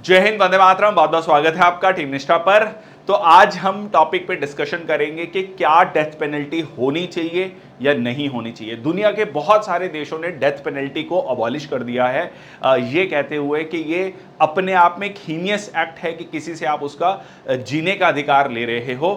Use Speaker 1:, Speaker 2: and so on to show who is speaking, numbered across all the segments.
Speaker 1: जय हिंद, वंदे मातरम। बहुत बहुत स्वागत है आपका टीम निष्ठा पर। तो आज हम टॉपिक पे डिस्कशन करेंगे कि क्या डेथ पेनल्टी होनी चाहिए या नहीं होनी चाहिए। दुनिया के बहुत सारे देशों ने डेथ पेनल्टी को अबॉलिश कर दिया है, ये कहते हुए कि ये अपने आप में एक हीनियस एक्ट है कि किसी से आप उसका जीने का अधिकार ले रहे हो।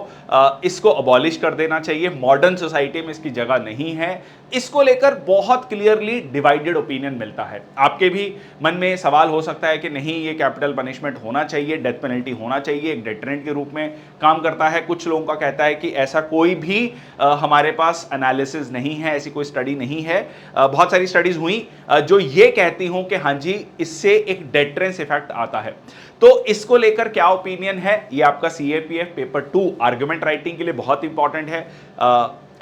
Speaker 1: इसको अबॉलिश कर देना चाहिए। मॉडर्न सोसाइटी में इसकी जगह नहीं है। इसको लेकर बहुत क्लियरली डिवाइडेड ओपिनियन मिलता है। आपके भी मन में सवाल हो सकता है कि नहीं, ये कैपिटल पनिशमेंट होना चाहिए, डेथ पेनल्टी होना चाहिए, एक डेटरेंट के रूप में काम करता है। कुछ लोगों का कहता है कि ऐसा कोई भी हमारे पास एनालिसिस नहीं है, ऐसी कोई स्टडी नहीं है। बहुत सारी स्टडीज हुई जो ये कहती हूं कि हाँ जी, इससे एक डेटरेंस इफेक्ट आता है। तो इसको लेकर क्या ओपिनियन है, ये आपका सीएपीएफ पेपर 2 आर्गुमेंट राइटिंग के लिए बहुत इंपॉर्टेंट है।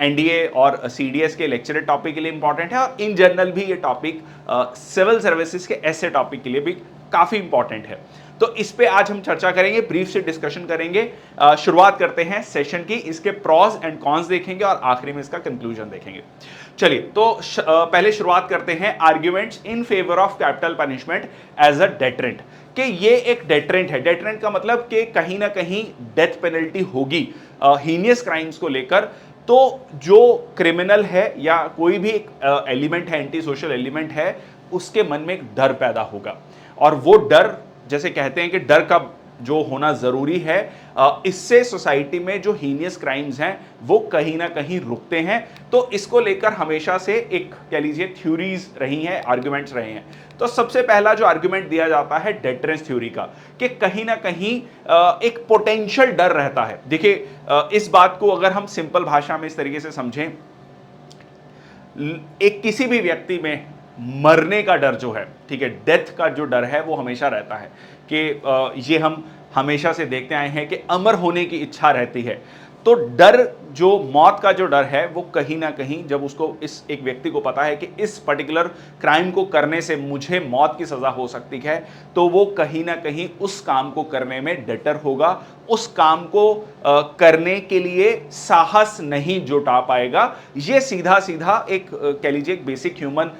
Speaker 1: एनडीए और सीडीएस के लेक्चरर टॉपिक के लिए इंपॉर्टेंट है, और इन जनरल भी ये टॉपिक सिविल सर्विसेज के ऐसे टॉपिक के लिए भी काफी इंपॉर्टेंट है। तो इस पे आज हम चर्चा करेंगे, ब्रीफ से डिस्कशन करेंगे। शुरुआत करते हैं सेशन की। इसके प्रॉस एंड कॉन्स देखेंगे और आखिरी में इसका कंक्लूजन देखेंगे। चलिए, तो पहले शुरुआत करते हैं arguments in favour of capital punishment as a deterrent. कि ये एक डेटरेंट है। डेटरेंट का मतलब कि कहीं ना कहीं डेथ पेनल्टी होगी हीनियस क्राइम्स को लेकर, तो जो क्रिमिनल है या कोई भी एक एलिमेंट है, एंटी सोशल एलिमेंट है, उसके मन में एक डर पैदा होगा। और वो डर, जैसे कहते हैं कि डर का जो होना जरूरी है, इससे सोसाइटी में जो हीनियस क्राइम्स हैं वो कहीं ना कहीं रुकते हैं। तो इसको लेकर हमेशा से एक, कह लीजिए, थ्योरीज रही हैं, आर्गुमेंट्स रहे हैं। तो सबसे पहला जो आर्गुमेंट दिया जाता है डेटरेंस थ्योरी का, कि कहीं ना कहीं एक पोटेंशियल डर रहता है। देखिए, इस बात को अगर हम सिंपल भाषा में इस तरीके से समझें, एक किसी भी व्यक्ति में मरने का डर जो है, ठीक है, डेथ का जो डर है वो हमेशा रहता है। कि ये हम हमेशा से देखते आए हैं कि अमर होने की इच्छा रहती है। तो डर, जो मौत का जो डर है, वो कहीं ना कहीं जब उसको, इस एक व्यक्ति को पता है कि इस पर्टिकुलर क्राइम को करने से मुझे मौत की सजा हो सकती है, तो वो कहीं ना कहीं उस काम को करने में डटर होगा, उस काम को करने के लिए साहस नहीं जुटा पाएगा। ये सीधा सीधा एक, कह लीजिए, एक बेसिक ह्यूमन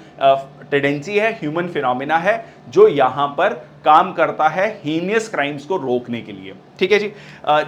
Speaker 1: टेंडेंसी है, ह्यूमन फिनोमिना है, जो यहां पर काम करता है हीनियस क्राइम्स को रोकने के लिए। ठीक है जी।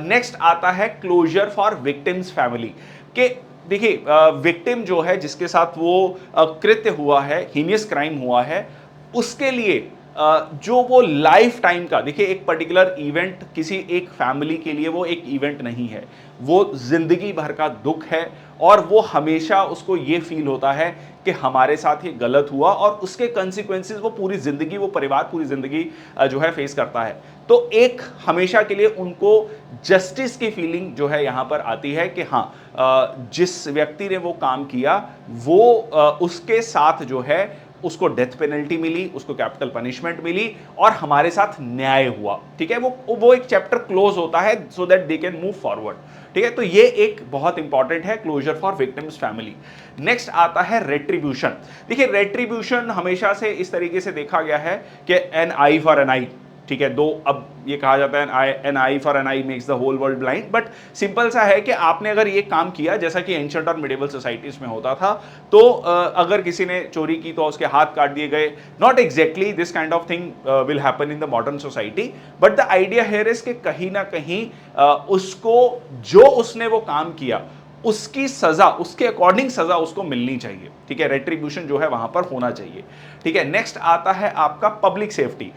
Speaker 1: नेक्स्ट आता है क्लोजर फॉर विक्टिम्स फैमिली। के देखिए, विक्टिम जो है, जिसके साथ वो कृत्य हुआ है, हीनियस क्राइम हुआ है, उसके लिए जो वो लाइफ टाइम का, देखिए, एक पर्टिकुलर इवेंट किसी एक फैमिली के लिए वो एक इवेंट नहीं है, वो जिंदगी भर का दुख है। और वो हमेशा उसको ये फील होता है कि हमारे साथ ये गलत हुआ, और उसके कंसिक्वेंसेस वो पूरी जिंदगी, वो परिवार पूरी जिंदगी जो है फेस करता है। तो एक हमेशा के लिए उनको जस्टिस की फीलिंग जो है यहां पर आती है कि हाँ, जिस व्यक्ति ने वो काम किया, वो उसके साथ जो है, उसको डेथ पेनल्टी मिली, उसको कैपिटल पनिशमेंट मिली, और हमारे साथ न्याय हुआ। ठीक है, वो एक चैप्टर क्लोज होता है, so that they can move forward. ठीक है, तो ये एक बहुत इंपॉर्टेंट है, closure for victims family. Next आता है रेट्रीब्यूशन। देखिए, रेट्रीब्यूशन हमेशा से इस तरीके से देखा गया है कि an eye for an eye. ठीक है, दो, अब ये कहा जाता है an eye for an eye makes the whole world blind. But simple सा है कि आपने अगर ये काम किया, जैसा कि एंशिएंट और मिडिवल सोसाइटीज में होता था, तो अगर किसी ने चोरी की तो उसके हाथ काट दिए गए। Not exactly this kind of thing will happen in the modern society, but the idea here is कि कहीं ना कहीं उसको, जो उसने वो काम किया, उसकी सजा, उसके अकॉर्डिंग सजा उसको मिलनी चाहिए। ठीक है, रेट्रीब्यूशन जो है वहां पर होना चाहिए। ठीक है, नेक्स्ट आता है आपका पब्लिक सेफ्टी।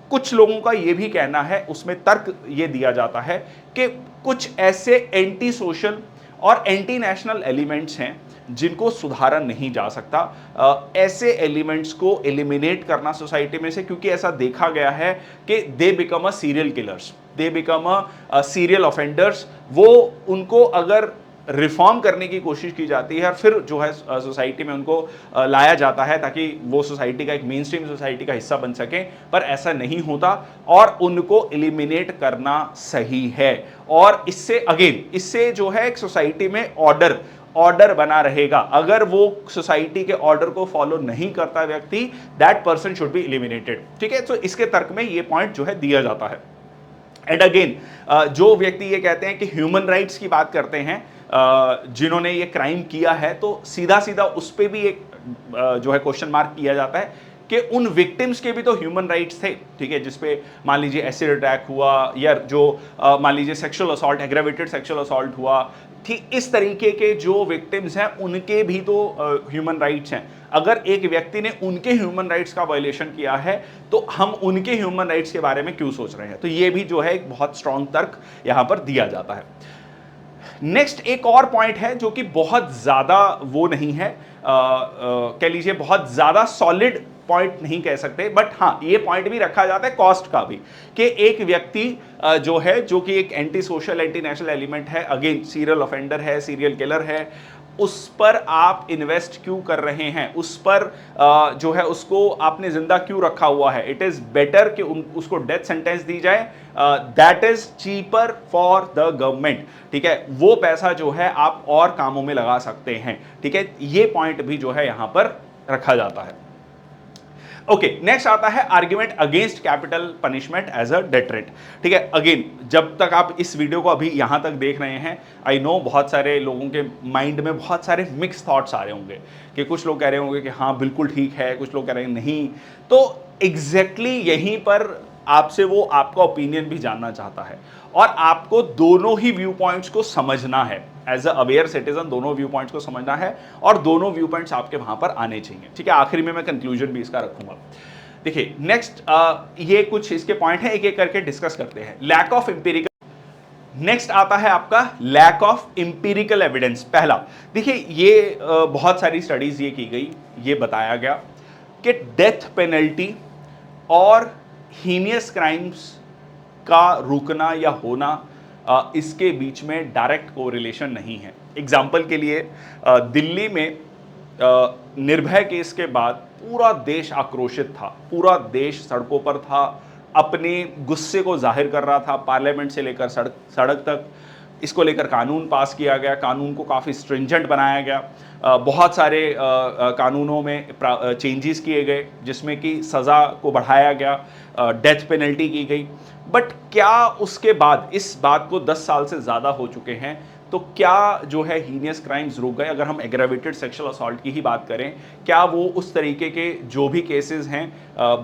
Speaker 1: कुछ लोगों का यह भी कहना है, उसमें तर्क ये दिया जाता है कि कुछ ऐसे एंटी सोशल और एंटी नेशनल एलिमेंट्स हैं जिनको सुधारा नहीं जा सकता। ऐसे एलिमेंट्स को एलिमिनेट करना सोसाइटी में से, क्योंकि ऐसा देखा गया है कि they become a serial killers, they become a serial offenders. वो, उनको अगर रिफॉर्म करने की कोशिश की जाती है, और फिर जो है सोसाइटी में उनको लाया जाता है, ताकि वो सोसाइटी का एक मेन स्ट्रीम सोसाइटी का हिस्सा बन सकें, पर ऐसा नहीं होता, और उनको एलिमिनेट करना सही है। और इससे अगेन, इससे जो है एक सोसाइटी में ऑर्डर बना रहेगा। अगर वो सोसाइटी के ऑर्डर को फॉलो नहीं करता व्यक्ति, that person should be eliminated. ठीक है, तो इसके तर्क में ये पॉइंट जो है दिया जाता है। एंड अगेन, जो व्यक्ति ये कहते हैं कि ह्यूमन राइट्स की बात करते हैं, जिन्होंने ये क्राइम किया है, तो सीधा सीधा उस पर भी एक जो है क्वेश्चन मार्क किया जाता है कि उन विक्टिम्स के भी तो ह्यूमन राइट्स थे, ठीक है, जिसपे मान लीजिए एसिड अटैक हुआ या जो मान लीजिए sexual assault, aggravated sexual assault हुआ, ठीक इस तरीके के जो विक्टिम्स हैं उनके भी तो ह्यूमन राइट्स हैं। अगर एक व्यक्ति ने उनके ह्यूमन राइट्स का वायलेशन किया है तो हम उनके ह्यूमन राइट्स के बारे में क्यों सोच रहे हैं? तो ये भी जो है एक बहुत स्ट्रांग तर्क यहां पर दिया जाता है। नेक्स्ट एक और पॉइंट है जो कि बहुत ज्यादा वो नहीं है, कह लीजिए बहुत ज्यादा सॉलिड पॉइंट नहीं कह सकते, बट हाँ ये पॉइंट भी रखा जाता है कॉस्ट का भी, कि एक व्यक्ति जो है जो कि एक anti social anti national element है, अगेन सीरियल ऑफेंडर है, सीरियल किलर है, उस पर आप इन्वेस्ट क्यों कर रहे हैं, उस पर जो है उसको आपने जिंदा क्यों रखा हुआ है? इट इज बेटर कि उसको डेथ सेंटेंस दी जाए, that is cheaper for the government, ठीक है, वो पैसा जो है आप और कामों में लगा सकते हैं, ठीक है, ये पॉइंट भी जो है यहां पर रखा जाता है। ओके, नेक्स्ट आता है argument against capital punishment as a deterrent, ठीक है। अगेन जब तक आप इस वीडियो को अभी यहां तक देख रहे हैं, आई नो बहुत सारे लोगों के माइंड में बहुत सारे मिक्स थॉट्स आ रहे होंगे कि कुछ लोग कह रहे होंगे कि हाँ बिल्कुल ठीक है, कुछ लोग कह रहे हैं नहीं। तो एग्जैक्टली यहीं पर आपसे वो आपका ओपिनियन भी जानना चाहता है और आपको दोनों ही व्यू पॉइंट्स को समझना है, एज अ अवेयर सिटीजन दोनों व्यू पॉइंट्स को समझना है और दोनों व्यू पॉइंट्स आपके वहां पर आने चाहिए, ठीक है। आखिरी में मैं कंक्लूजन भी इसका रखूंगा। देखिए नेक्स्ट ये कुछ इसके पॉइंट है, एक एक करके डिस्कस करते हैं। लैक ऑफ एम्पिरिकल, नेक्स्ट आता है आपका लैक ऑफ एम्पिरिकल एविडेंस। पहला देखिए ये बहुत सारी स्टडीज ये की गई, ये बताया गया कि डेथ पेनल्टी और हीनियस क्राइम्स का रुकना या होना इसके बीच में डायरेक्ट कोरिलेशन नहीं है। एग्जाम्पल के लिए दिल्ली में निर्भया केस के बाद पूरा देश आक्रोशित था, पूरा देश सड़कों पर था, अपने गुस्से को जाहिर कर रहा था, पार्लियामेंट से लेकर सड़क तक इसको लेकर कानून पास किया गया, कानून को काफ़ी स्ट्रिंजेंट बनाया गया, बहुत सारे कानूनों में चेंजेस किए गए जिसमें कि सज़ा को बढ़ाया गया, डेथ पेनल्टी की गई। बट क्या उसके बाद, इस बात को 10 साल से ज़्यादा हो चुके हैं, तो क्या जो है हीनियस क्राइम्स रुक गए? अगर हम एग्रेवेटेड सेक्सुअल असॉल्ट की ही बात करें, क्या वो उस तरीके के जो भी केसेस हैं,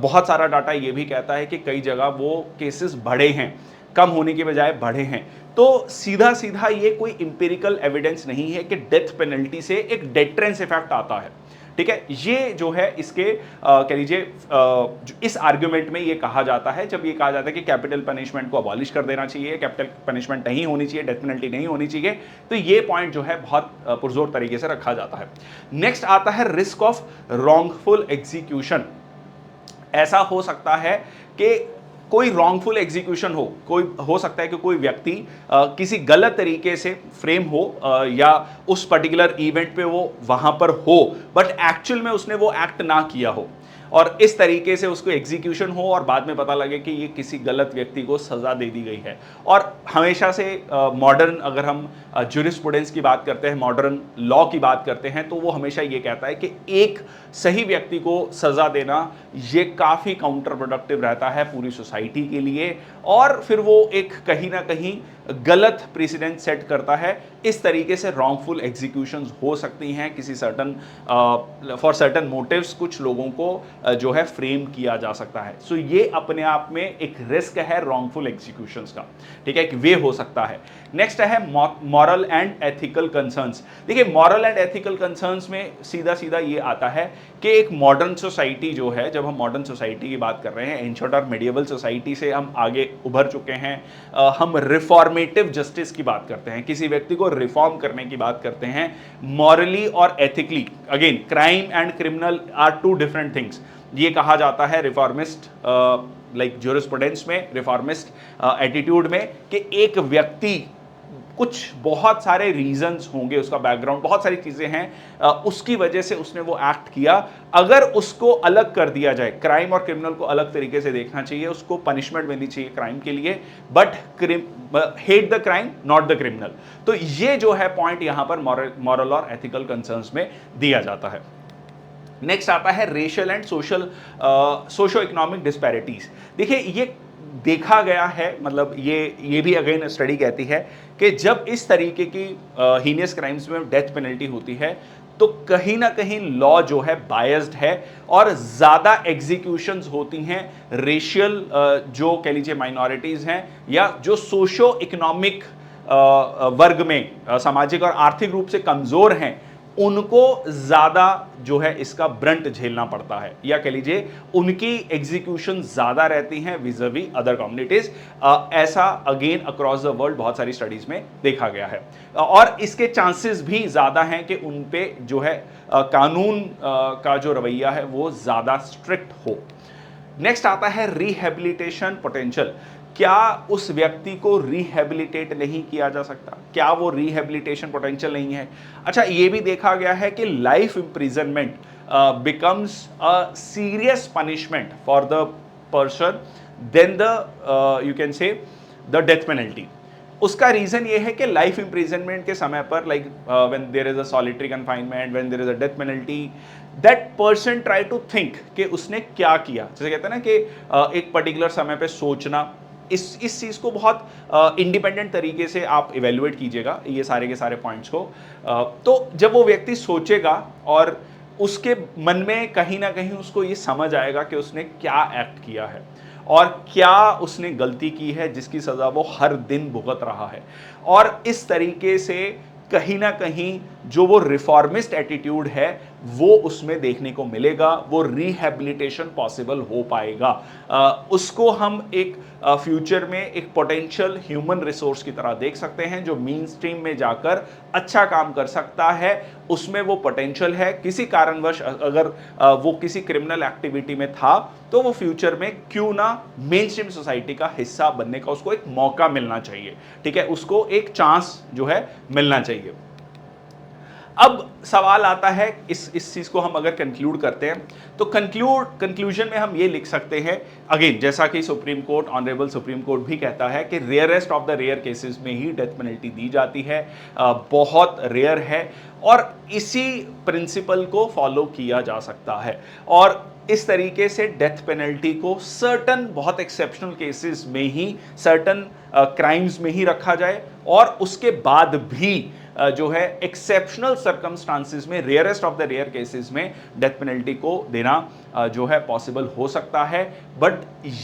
Speaker 1: बहुत सारा डाटा ये भी कहता है कि कई जगह वो केसेस बढ़े हैं, कम होने के बजाय बढ़े हैं। तो सीधा सीधा ये कोई इंपेरिकल एविडेंस नहीं है कि डेथ पेनल्टी से एक डेटरेंस इफेक्ट आता है, ठीक है। ये जो है इसके कह लीजिए इस आर्ग्यूमेंट में ये कहा जाता है, जब ये कहा जाता है कि कैपिटल पनिशमेंट को अबॉलिश कर देना चाहिए, कैपिटल पनिशमेंट नहीं होनी चाहिए, डेथ पेनल्टी नहीं होनी चाहिए, तो ये पॉइंट जो है बहुत पुरजोर तरीके से रखा जाता है। नेक्स्ट आता है रिस्क ऑफ रॉन्गफुल एग्जीक्यूशन। ऐसा हो सकता है कि कोई रॉन्गफुल एग्जीक्यूशन हो, कोई हो सकता है कि कोई व्यक्ति किसी गलत तरीके से फ्रेम हो या उस पर्टिकुलर इवेंट पे वो वहां पर हो, बट एक्चुअल में उसने वो एक्ट ना किया हो और इस तरीके से उसको एग्जीक्यूशन हो और बाद में पता लगे कि ये किसी गलत व्यक्ति को सजा दे दी गई है। और हमेशा से मॉडर्न, अगर हम ज्यूरिस्प्रूडेंस की बात करते हैं, मॉडर्न लॉ की बात करते हैं, तो वो हमेशा ये कहता है कि एक सही व्यक्ति को सजा देना ये काफ़ी काउंटर प्रोडक्टिव रहता है पूरी सोसाइटी के लिए, और फिर वो एक कहीं ना कहीं गलत प्रेसिडेंट सेट करता है। इस तरीके से रॉन्गफुल एग्जीक्यूशंस हो सकती हैं, किसी सर्टन फॉर सर्टन मोटिव्स कुछ लोगों को जो है फ्रेम किया जा सकता है। सो ये अपने आप में एक रिस्क है रॉन्गफुल एग्जीक्यूशंस का, ठीक है, कि वे हो सकता है। नेक्स्ट है मॉरल एंड एथिकल कंसर्न्स। देखिए मॉरल एंड एथिकल कंसर्न्स में सीधा सीधा ये आता है कि एक मॉडर्न सोसाइटी जो है, जब हम मॉडर्न सोसाइटी की बात कर रहे हैं, एंशिएंट और मेडिएवल सोसाइटी से हम आगे उभर चुके हैं, हम रिफॉर्मेटिव जस्टिस की बात करते हैं, किसी व्यक्ति को रिफॉर्म करने की बात करते हैं मॉरली और ethically. Again crime and criminal are two different things. ये कहा जाता है रिफॉर्मिस्ट लाइक ज्यूरिस्प्रूडेंस में, रिफॉर्मिस्ट एटीट्यूड में, कि एक व्यक्ति कुछ बहुत सारे रीजंस होंगे, उसका बैकग्राउंड बहुत सारी चीजें हैं, उसकी वजह से उसने वो एक्ट किया, अगर उसको अलग कर दिया जाए, क्राइम और क्रिमिनल को अलग तरीके से देखना चाहिए, उसको पनिशमेंट मिलनी चाहिए क्राइम के लिए, but hate the crime not the criminal. तो ये जो है पॉइंट यहां पर मॉरल और एथिकल कंसर्न्स में दिया जाता है। नेक्स्ट आता है racial and socio economic disparities. देखिए ये देखा गया है, मतलब ये भी अगेन स्टडी कहती है कि जब इस तरीके की हीनियस क्राइम्स में डेथ पेनल्टी होती है तो कहीं ना कहीं लॉ जो है बायस्ड है और ज्यादा एग्जीक्यूशंस होती हैं रेशियल जो कह लीजिए माइनॉरिटीज हैं या जो सोशो इकोनॉमिक वर्ग में सामाजिक और आर्थिक रूप से कमजोर हैं, उनको ज्यादा जो है इसका ब्रंट झेलना पड़ता है, या कह लीजिए उनकी एग्जीक्यूशन ज्यादा रहती हैं विज़ावी अदर कम्युनिटीज। ऐसा अगेन अक्रॉस द वर्ल्ड बहुत सारी स्टडीज में देखा गया है और इसके चांसेस भी ज्यादा हैं कि उन पे जो है कानून का जो रवैया है वो ज्यादा स्ट्रिक्ट हो। नेक्स्ट आता है रिहेबिलिटेशन पोटेंशियल। क्या उस व्यक्ति को रिहेबिलिटेट नहीं किया जा सकता? क्या वो रिहेबिलिटेशन पोटेंशियल नहीं है? अच्छा, ये भी देखा गया है कि life imprisonment becomes a serious punishment for the person than the you can say the death penalty. उसका रीजन ये है कि लाइफ इंप्रिजनमेंट के समय पर like when there is a solitary confinement, when there is a death penalty, that person try to think कि उसने क्या किया। जैसे कहते हैं ना कि एक पर्टिकुलर समय पे सोचना, इस चीज को बहुत इंडिपेंडेंट तरीके से आप इवेल्युएट कीजिएगा ये सारे के सारे पॉइंट्स को। तो जब वो व्यक्ति सोचेगा और उसके मन में कहीं ना कहीं उसको ये समझ आएगा कि उसने क्या एक्ट किया है और क्या उसने गलती की है जिसकी सजा वो हर दिन भुगत रहा है, और इस तरीके से कहीं ना कहीं जो वो रिफॉर्मिस्ट एटीट्यूड है वो उसमें देखने को मिलेगा, वो रिहेबिलिटेशन पॉसिबल हो पाएगा। उसको हम एक फ्यूचर में एक पोटेंशियल ह्यूमन रिसोर्स की तरह देख सकते हैं जो मेन स्ट्रीम में जाकर अच्छा काम कर सकता है, उसमें वो पोटेंशियल है। किसी कारणवश अगर वो किसी क्रिमिनल एक्टिविटी में था तो वो फ्यूचर में क्यों ना मेन स्ट्रीम सोसाइटी का हिस्सा बनने का उसको एक मौका मिलना चाहिए, ठीक है, उसको एक चांस जो है मिलना चाहिए। अब सवाल आता है इस चीज को हम अगर कंक्लूड करते हैं तो कंक्लूजन में हम ये लिख सकते हैं, अगेन जैसा कि Supreme Court, honourable Supreme Court भी कहता है कि rarest of the rare cases में ही डेथ पेनल्टी दी जाती है, बहुत रेयर है और इसी प्रिंसिपल को फॉलो किया जा सकता है। और इस तरीके से डेथ पेनल्टी को सर्टन बहुत एक्सेप्शनल केसेस में ही, सर्टन क्राइम्स में ही रखा जाए और उसके बाद भी जो है एक्सेप्शनल सर्कमस्टांसेस में, rarest of the rare cases में डेथ पेनल्टी को देना जो है पॉसिबल हो सकता है। बट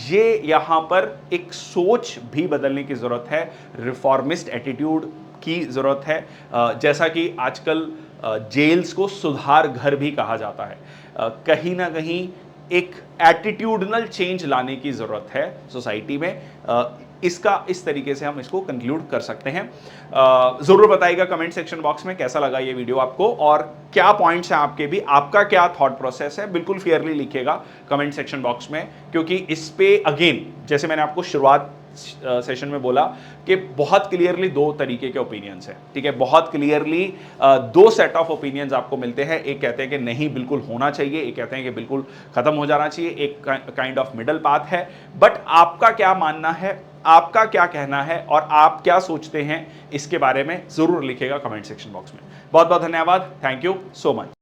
Speaker 1: ये यहाँ पर एक सोच भी बदलने की ज़रूरत है, रिफॉर्मिस्ट एटीट्यूड की ज़रूरत है। जैसा कि आजकल जेल्स को सुधार घर भी कहा जाता है, कहीं ना कहीं एक एटीट्यूडनल चेंज लाने की ज़रूरत है सोसाइटी में। इसका इस तरीके से हम इसको कंक्लूड कर सकते हैं। ज़रूर बताइएगा कमेंट सेक्शन बॉक्स में कैसा लगा ये वीडियो आपको और क्या पॉइंट्स हैं आपके भी, आपका क्या थॉट प्रोसेस है, बिल्कुल फेयरली लिखिएगा कमेंट सेक्शन बॉक्स में, क्योंकि इस पे अगेन जैसे मैंने आपको शुरुआत सेशन में बोला कि बहुत क्लियरली दो तरीके के ओपिनियंस हैं, ठीक है, बहुत क्लियरली दो सेट ऑफ ओपिनियंस आपको मिलते हैं। एक कहते हैं कि नहीं बिल्कुल होना चाहिए, एक कहते हैं कि बिल्कुल खत्म हो जाना चाहिए, एक काइंड ऑफ मिडल पाथ है। बट आपका क्या मानना है, आपका क्या कहना है और आप क्या सोचते हैं इसके बारे में जरूर लिखिएगा कमेंट सेक्शन बॉक्स में। बहुत बहुत धन्यवाद, थैंक यू सो मच।